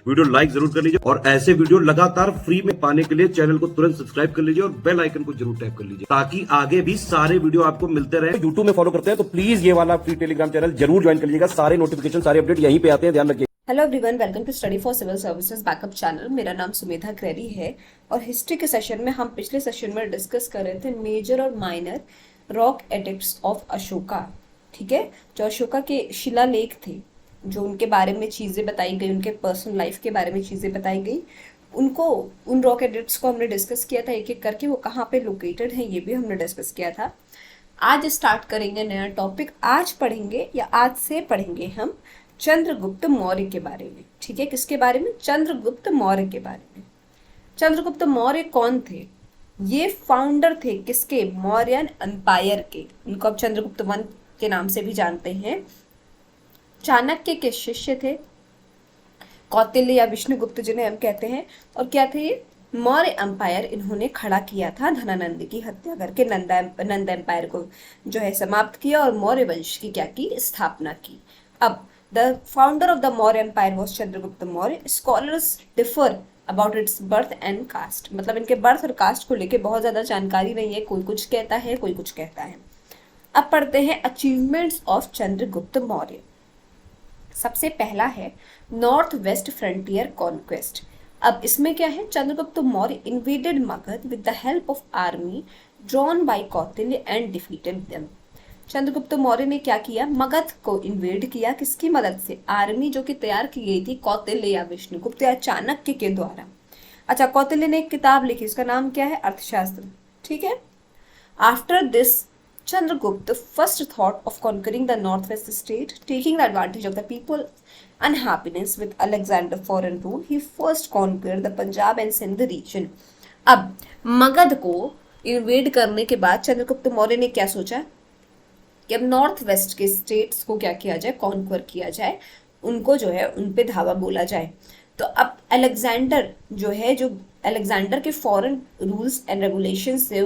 Video like जरूर कर लीजिए और ऐसे वीडियो लगातार फ्री में पाने के लिए चैनल को तुरंत सब्सक्राइब कर लीजिए और बेल आइकन को जरूर टैप कर लीजिए ताकि आगे भी सारे वीडियो आपको मिलते रहे। यूट्यूब में फॉलो करते हैं तो प्लीज ये वाला फ्री टेलीग्राम चैनल जरूर ज्वाइन कर लीजिएगा। सारे नोटिफिकेशन सारे अपडेट यहीं पे आते हैं, ध्यान रखिए। Hello everyone, welcome to study for civil services backup channel. मेरा नाम सुमेधा क्रेरी है और हिस्ट्री के सेशन में हम पिछले सेशन में डिस्कस कर रहे थे मेजर और minor rock addicts of Ashoka. ठीक है, जो अशोका के शिलालेख थे, जो उनके बारे में चीज़ें बताई गई, उनके पर्सनल लाइफ के बारे में चीज़ें बताई गई, उनको उन रॉक एडिक्ट्स को हमने डिस्कस किया था एक एक करके, वो कहाँ पे लोकेटेड हैं ये भी हमने डिस्कस किया था। आज स्टार्ट करेंगे नया टॉपिक। आज पढ़ेंगे या आज से पढ़ेंगे हम चंद्रगुप्त मौर्य के बारे में। ठीक है, किसके बारे में? चंद्रगुप्त मौर्य के बारे में। चंद्रगुप्त मौर्य कौन थे? ये फाउंडर थे किसके? मौर्यन एम्पायर के। उनको अब चंद्रगुप्त वन के नाम से भी जानते हैं। चाणक्य के शिष्य थे, कौटिल्य या विष्णुगुप्त जिन्हें हम कहते हैं। और क्या थे? मौर्य एम्पायर इन्होंने खड़ा किया था धनानंद की हत्या करके। नंद एम्पायर को जो है समाप्त किया और मौर्य वंश की क्या की? स्थापना की। अब The founder of the Maurya Empire was Chandragupta Maurya. Scholars differ about its birth and caste. मतलब इनके बर्थ और कास्ट को लेके बहुत ज़्यादा जानकारी नहीं है, कोई कुछ कहता है, कोई कुछ कहता है। अब पढ़ते हैं अचीवमेंट्स ऑफ चंद्रगुप्त मौर्य। सबसे पहला है नॉर्थ वेस्ट फ्रंटियर कॉन्क्वेस्ट। अब इसमें क्या है? Chandragupta Maurya invaded Magadh with the help of army drawn by Kautilya and defeated them. Chandragupta Maurya ने क्या किया? मगध को इन्वेड किया। किसकी मदद से? आर्मी जो कि तैयार की गई थी कौटिल्य या विष्णुगुप्त या चाणक्य के द्वारा। अच्छा, कौटिल्य ने एक किताब लिखी, इसका नाम क्या है? अर्थशास्त्र। ठीक है। After this Chandragupta first thought of conquering the north west state, taking the advantage of the people unhappiness with Alexander foreign rule, he first conquered the Punjab and Sindh region. अब मगध को इन्वेड करने के बाद चंद्रगुप्त मौर्य ने क्या सोचा कि अब नॉर्थ वेस्ट के स्टेट्स को क्या किया जाए? कॉन्क्वर किया जाए, उनको जो है उन पे धावा बोला जाए। तो अब अलेक्जेंडर जो है, जो अलेक्जेंडर के फॉरेन रूल्स एंड रेगुलेशन से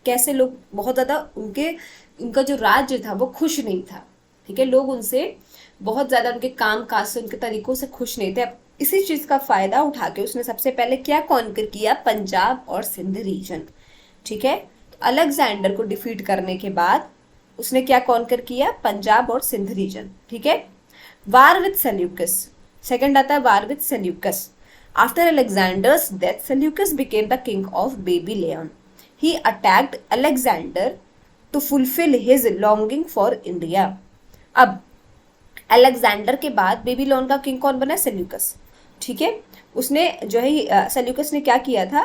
कैसे लोग बहुत ज़्यादा उनका जो राज्य था वो खुश नहीं था। ठीक है, लोग उनसे बहुत ज़्यादा उनके काम काज से, उनके तरीकों से खुश नहीं थे। अब इसी चीज़ का फ़ायदा उठा के उसने सबसे पहले क्या कॉन्कर किया? पंजाब और सिंध रीजन। ठीक है, तो अलेक्जेंडर को डिफीट करने के बाद उसने क्या कॉन्कर किया? पंजाब और सिंध रीजन। ठीक है। वार विद सेल्यूकस, सेकंड आता है war with Seleucus. After Alexander's death Seleucus became the king of Babylon. He attacked Alexander to fulfil his longing for India. अब अलेक्जेंडर के बाद बेबीलोन का किंग कौन बना? सेल्यूकस। ठीक है, उसने जो है सेल्यूकस ने क्या किया था?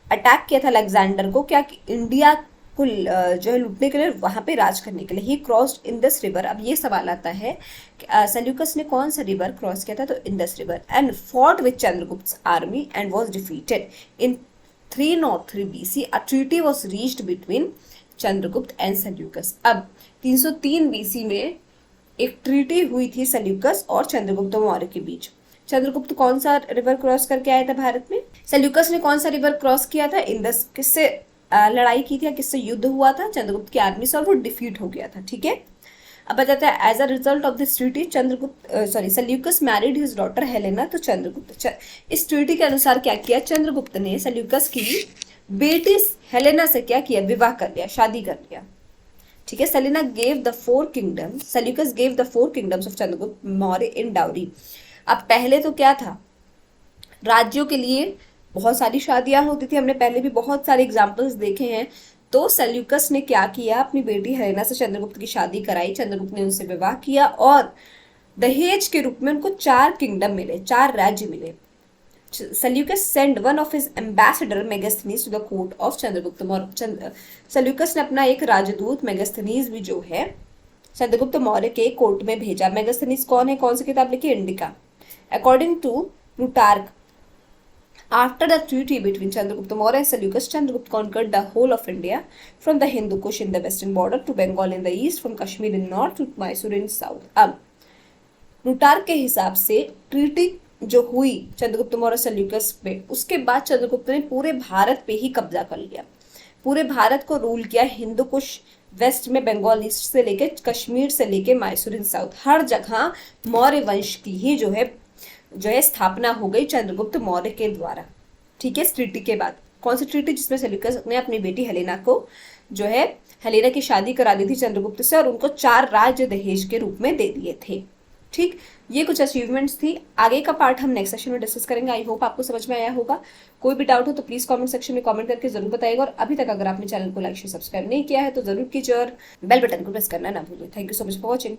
अटैक किया था अलेक्जेंडर को, क्या? इंडिया को जो है लूटने के लिए, वहां पे राज करने के लिए। ही क्रॉस्ड इंडस रिवर। अब ये सवाल आता है कि सेल्यूकस ने कौन सा रिवर क्रॉस किया था? तो Indus river. And fought with Chandragupta army and was defeated in 303 BC। A treaty was reached between Chandragupta and Seleucus. अब 303 BC में एक ट्रीटी हुई थी सेल्यूकस और चंद्रगुप्त मौर्य के बीच। चंद्रगुप्त कौन सा रिवर क्रॉस करके आया था भारत में? सेल्यूकस ने कौन सा रिवर क्रॉस किया था? इंडस। किससे लड़ाई की थी, किससे युद्ध हुआ था? चंद्रगुप्त की आर्मी से, और वो डिफीट हो गया था। ठीक है। अब बताता है as a result of this treaty Seleucus married his daughter Helena to Chandragupta. इस ट्रीटी के अनुसार क्या किया? चंद्रगुप्त ने सेल्यूकस की बेटी हेलेना से क्या किया? विवाह कर लिया, शादी कर लिया। ठीक है। Selena gave the 4 kingdoms, Seleucus gave the 4 kingdoms of Chandragupta Maurya in dowry. अब पहले तो क्या था? राज्यों के लिए बहुत सारी शादियां होती थी, हमने पहले भी बहुत सारे एग्जाम्पल्स देखे हैं। तो सेल्यूकस ने क्या किया? अपनी बेटी हेलेना से चंद्रगुप्त की शादी कराई, चंद्रगुप्त ने उनसे विवाह किया और दहेज के रूप में उनको 4 किंगडम मिले, 4 राज्य मिले। Seleucus send one of his ambassador Megasthenes to the court of Chandragupta Maurya. Seleucus ने अपना एक राजदूत मेगास्थनीज भी जो है चंद्रगुप्त मौर्य के कोर्ट में भेजा। मेगास्थनीज कौन है? कौन सी किताब लिखी? Indica. According to Plutarch, after the treaty between Chandragupta Maurya and Seleucus, Chandragupta conquered the whole of India from the Hindu Kush in the western border to Bengal in the east, from Kashmir in north to Mysore in south. अब Plutarch के हिसाब से treaty जो हुई Chandragupta Maurya Seleucus पे, उसके बाद चंद्रगुप्त ने पूरे भारत पे ही कब्जा कर लिया, पूरे भारत को रूल किया। हिंदू कुश वेस्ट में, बंगाल ईस्ट से लेके, कश्मीर से लेके मैसूर इन साउथ, हर जगह मौर्य वंश की ही जो है जो है स्थापना हो गई चंद्रगुप्त मौर्य के द्वारा। ठीक है, इस ट्रीटी के बाद कौन सी ट्रीटी, जिसमें सेल्यूकस ने अपनी बेटी हेलेना को जो है हेलेना की शादी करा दी थी चंद्रगुप्त से और उनको 4 राज्य दहेज के रूप में दे दिए थे। ठीक, ये कुछ अचीवमेंट्स थी। आगे का पार्ट हम नेक्स्ट सेशन में डिस्कस करेंगे। आई होप आपको समझ में आया होगा। कोई भी डाउट हो तो प्लीज कमेंट सेक्शन में कमेंट करके जरूर बताइएगा, और अभी तक अगर आपने चैनल को लाइक शेयर सब्सक्राइब नहीं किया है तो जरूर कीजिए और बेल बटन को प्रेस करना ना भूलिए। Thank you so much for watching.